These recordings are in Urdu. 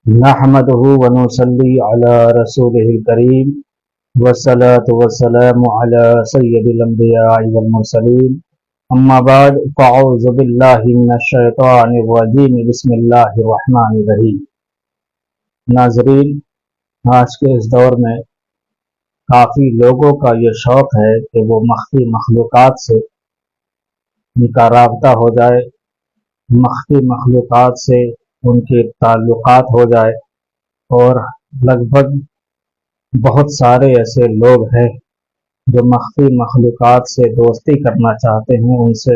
نحمده ونصلي على رسوله الكريم والصلاة والسلام على سيد الأنبياء والمرسلين أما بعد فأعوذ بالله من الشيطان الرجيم بسم الله الرحمن الرحيم۔ ناظرین، آج کے اس دور میں کافی لوگوں کا یہ شوق ہے کہ وہ مخفی مخلوقات سے ان کا رابطہ ہو جائے، مخفی مخلوقات سے ان کے تعلقات ہو جائے، اور لگ بھگ بہت سارے ایسے لوگ ہیں جو مخفی مخلوقات سے دوستی کرنا چاہتے ہیں، ان سے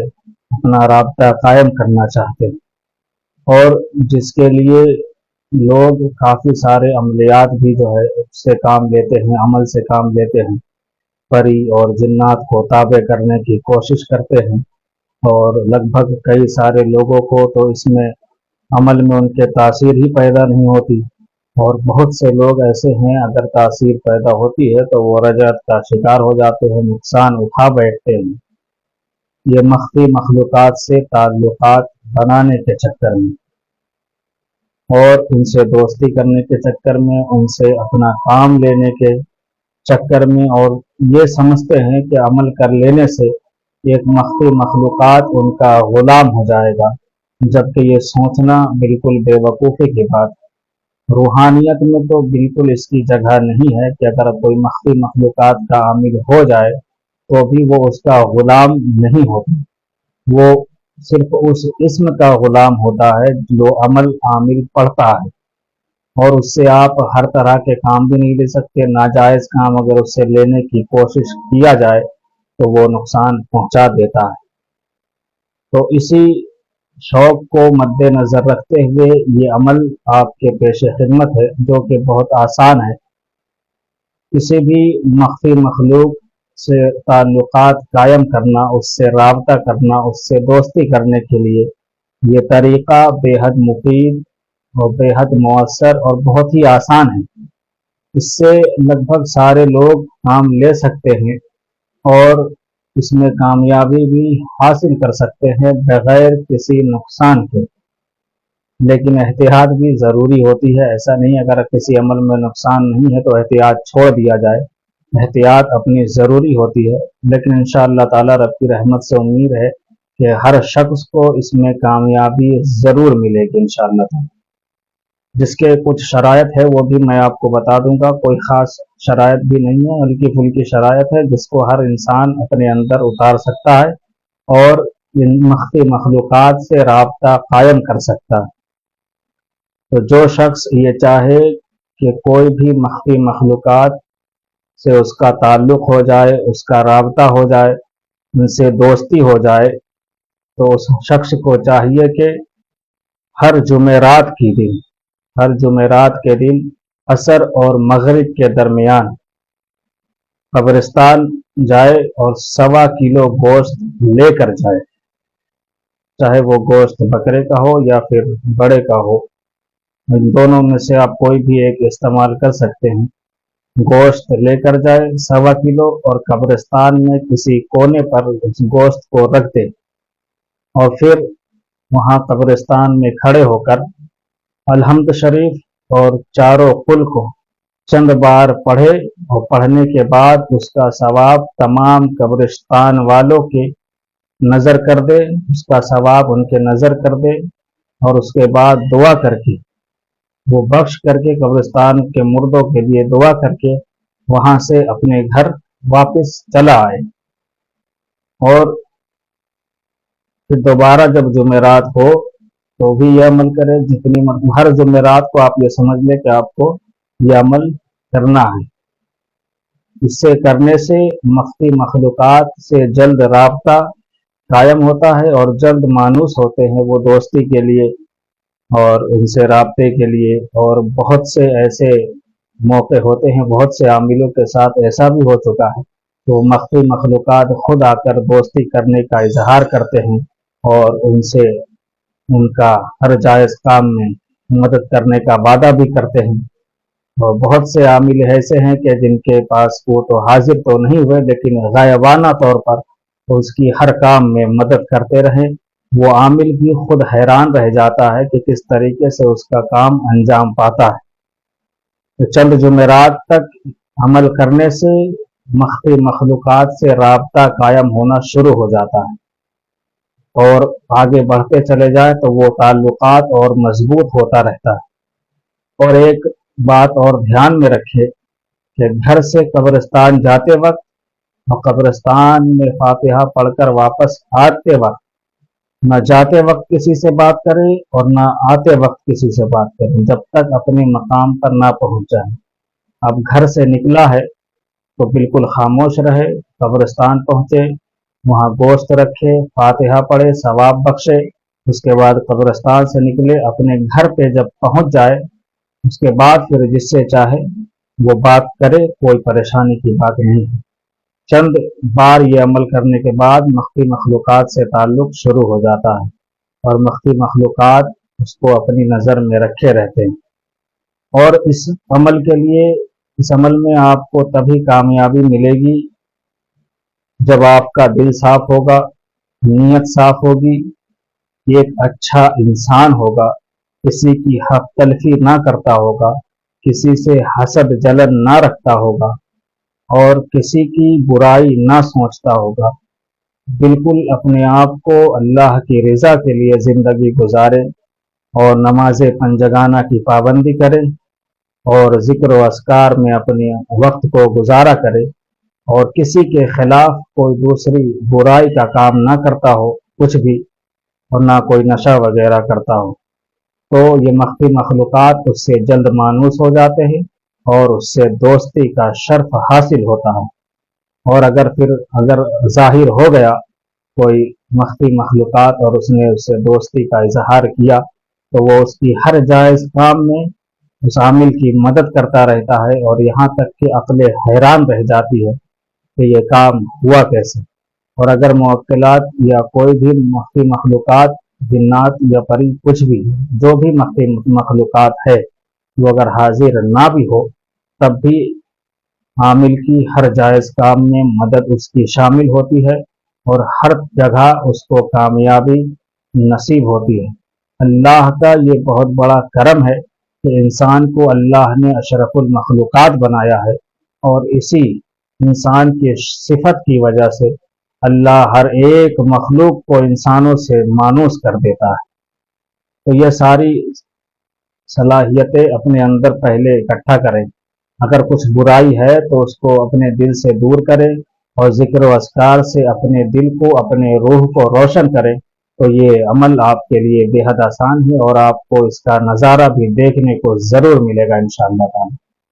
اپنا رابطہ قائم کرنا چاہتے ہیں، اور جس کے لیے لوگ کافی سارے عملیات بھی جو ہے اس سے کام لیتے ہیں، عمل سے کام لیتے ہیں، پری اور جنات کو تابع کرنے کی کوشش کرتے ہیں، اور لگ بھگ کئی سارے لوگوں کو تو اس میں عمل میں ان کے تاثیر ہی پیدا نہیں ہوتی، اور بہت سے لوگ ایسے ہیں اگر تاثیر پیدا ہوتی ہے تو وہ رجعت کا شکار ہو جاتے ہیں، نقصان اٹھا بیٹھتے ہیں یہ مخفی مخلوقات سے تعلقات بنانے کے چکر میں، اور ان سے دوستی کرنے کے چکر میں، ان سے اپنا کام لینے کے چکر میں، اور یہ سمجھتے ہیں کہ عمل کر لینے سے ایک مخفی مخلوقات ان کا غلام ہو جائے گا، جبکہ یہ سوچنا بالکل بے وقوفی کی بات۔ روحانیت میں تو بالکل اس کی جگہ نہیں ہے کہ اگر کوئی مخفی مخلوقات کا عامل ہو جائے تو بھی وہ اس کا غلام نہیں ہوتا، وہ صرف اس اسم کا غلام ہوتا ہے جو عامل پڑھتا ہے، اور اس سے آپ ہر طرح کے کام بھی نہیں لے سکتے۔ ناجائز کام اگر اس سے لینے کی کوشش کیا جائے تو وہ نقصان پہنچا دیتا ہے۔ تو اسی شوق کو مد نظر رکھتے ہوئے یہ عمل آپ کے پیش خدمت ہے، جو کہ بہت آسان ہے۔ کسی بھی مخفی مخلوق سے تعلقات قائم کرنا، اس سے رابطہ کرنا، اس سے دوستی کرنے کے لیے یہ طریقہ بے حد مفید اور بے حد مؤثر اور بہت ہی آسان ہے۔ اس سے لگ بھگ سارے لوگ کام لے سکتے ہیں اور اس میں کامیابی بھی حاصل کر سکتے ہیں بغیر کسی نقصان کے، لیکن احتیاط بھی ضروری ہوتی ہے۔ ایسا نہیں اگر کسی عمل میں نقصان نہیں ہے تو احتیاط چھوڑ دیا جائے، احتیاط اپنی ضروری ہوتی ہے، لیکن انشاءاللہ تعالی رب کی رحمت سے امید ہے کہ ہر شخص کو اس میں کامیابی ضرور ملے گی انشاءاللہ تعالی۔ جس کے کچھ شرائط ہے وہ بھی میں آپ کو بتا دوں گا، کوئی خاص شرائط بھی نہیں ہے، ہلکی پھلکی شرائط ہے جس کو ہر انسان اپنے اندر اتار سکتا ہے اور ان مخفی مخلوقات سے رابطہ قائم کر سکتا ہے۔ تو جو شخص یہ چاہے کہ کوئی بھی مخفی مخلوقات سے اس کا تعلق ہو جائے، اس کا رابطہ ہو جائے، ان سے دوستی ہو جائے، تو اس شخص کو چاہیے کہ ہر جمعرات کے دن عصر اور مغرب کے درمیان قبرستان جائے اور 1.25 کلو گوشت لے کر جائے، چاہے وہ گوشت بکرے کا ہو یا پھر بڑے کا ہو، ان دونوں میں سے آپ کوئی بھی ایک استعمال کر سکتے ہیں۔ گوشت لے کر جائے 1.25 کلو اور قبرستان میں کسی کونے پر اس گوشت کو رکھ دے، اور پھر وہاں قبرستان میں کھڑے ہو کر الحمد شریف اور چاروں قل کو چند بار پڑھے، اور پڑھنے کے بعد اس کا ثواب تمام قبرستان والوں کے نظر کر دے، اس کا ثواب ان کے نظر کر دے، اور اس کے بعد دعا کر کے وہ بخش کر کے قبرستان کے مردوں کے لیے دعا کر کے وہاں سے اپنے گھر واپس چلا آئے، اور پھر دوبارہ جب جمعرات ہو تو بھی یہ عمل کرے۔ ہر جمعرات کو آپ یہ سمجھ لیں کہ آپ کو یہ عمل کرنا ہے۔ اس سے کرنے سے مخفی مخلوقات سے جلد رابطہ قائم ہوتا ہے اور جلد مانوس ہوتے ہیں وہ دوستی کے لیے اور ان سے رابطے کے لیے، اور بہت سے ایسے موقع ہوتے ہیں، بہت سے عاملوں کے ساتھ ایسا بھی ہو چکا ہے تو مخفی مخلوقات خود آ کر دوستی کرنے کا اظہار کرتے ہیں اور ان سے ان کا ہر جائز کام میں مدد کرنے کا وعدہ بھی کرتے ہیں، اور بہت سے عامل ایسے ہیں کہ جن کے پاس وہ تو حاضر تو نہیں ہوئے لیکن غائبانہ طور پر اس کی ہر کام میں مدد کرتے رہیں، وہ عامل بھی خود حیران رہ جاتا ہے کہ کس طریقے سے اس کا کام انجام پاتا ہے۔ تو چند جمعرات تک عمل کرنے سے مخفی مخلوقات سے رابطہ قائم ہونا شروع ہو جاتا ہے، اور آگے بڑھتے چلے جائے تو وہ تعلقات اور مضبوط ہوتا رہتا ہے۔ اور ایک بات اور دھیان میں رکھے کہ گھر سے قبرستان جاتے وقت اور قبرستان میں فاتحہ پڑھ کر واپس آتے وقت نہ جاتے وقت کسی سے بات کرے اور نہ آتے وقت کسی سے بات کرے جب تک اپنے مقام پر نہ پہنچ جائے۔ اب گھر سے نکلا ہے تو بالکل خاموش رہے، قبرستان پہنچے، وہاں گوشت رکھے، فاتحہ پڑھے، ثواب بخشے، اس کے بعد قبرستان سے نکلے، اپنے گھر پہ جب پہنچ جائے اس کے بعد پھر جس سے چاہے وہ بات کرے، کوئی پریشانی کی بات نہیں ہے۔ چند بار یہ عمل کرنے کے بعد مخفی مخلوقات سے تعلق شروع ہو جاتا ہے، اور مخفی مخلوقات اس کو اپنی نظر میں رکھے رہتے ہیں۔ اور اس عمل میں آپ کو تبھی کامیابی ملے گی جب آپ کا دل صاف ہوگا، نیت صاف ہوگی، ایک اچھا انسان ہوگا، کسی کی حق تلفی نہ کرتا ہوگا، کسی سے حسد جلن نہ رکھتا ہوگا، اور کسی کی برائی نہ سوچتا ہوگا، بالکل اپنے آپ کو اللہ کی رضا کے لیے زندگی گزارے، اور نماز پنجگانہ کی پابندی کرے، اور ذکر و اذکار میں اپنے وقت کو گزارا کرے، اور کسی کے خلاف کوئی دوسری برائی کا کام نہ کرتا ہو کچھ بھی، اور نہ کوئی نشہ وغیرہ کرتا ہو، تو یہ مخفی مخلوقات اس سے جلد مانوس ہو جاتے ہیں اور اس سے دوستی کا شرف حاصل ہوتا ہے۔ اور اگر ظاہر ہو گیا کوئی مخفی مخلوقات اور اس نے اس سے دوستی کا اظہار کیا تو وہ اس کی ہر جائز کام میں اس عامل کی مدد کرتا رہتا ہے، اور یہاں تک کہ عقل حیران رہ جاتی ہے کہ یہ کام ہوا کیسے۔ اور اگر معطلات یا کوئی بھی مخفی مخلوقات، جنات یا پری، کچھ بھی جو بھی مخفی مخلوقات ہے، وہ اگر حاضر نہ بھی ہو تب بھی عامل کی ہر جائز کام میں مدد اس کی شامل ہوتی ہے، اور ہر جگہ اس کو کامیابی نصیب ہوتی ہے۔ اللہ کا یہ بہت بڑا کرم ہے کہ انسان کو اللہ نے اشرف المخلوقات بنایا ہے، اور اسی انسان کی صفت کی وجہ سے اللہ ہر ایک مخلوق کو انسانوں سے مانوس کر دیتا ہے۔ تو یہ ساری صلاحیتیں اپنے اندر پہلے اکٹھا کریں۔ اگر کچھ برائی ہے تو اس کو اپنے دل سے دور کریں، اور ذکر و اذکار سے اپنے دل کو، اپنے روح کو روشن کریں، تو یہ عمل آپ کے لیے بے حد آسان ہے، اور آپ کو اس کا نظارہ بھی دیکھنے کو ضرور ملے گا انشاءاللہ تعالی۔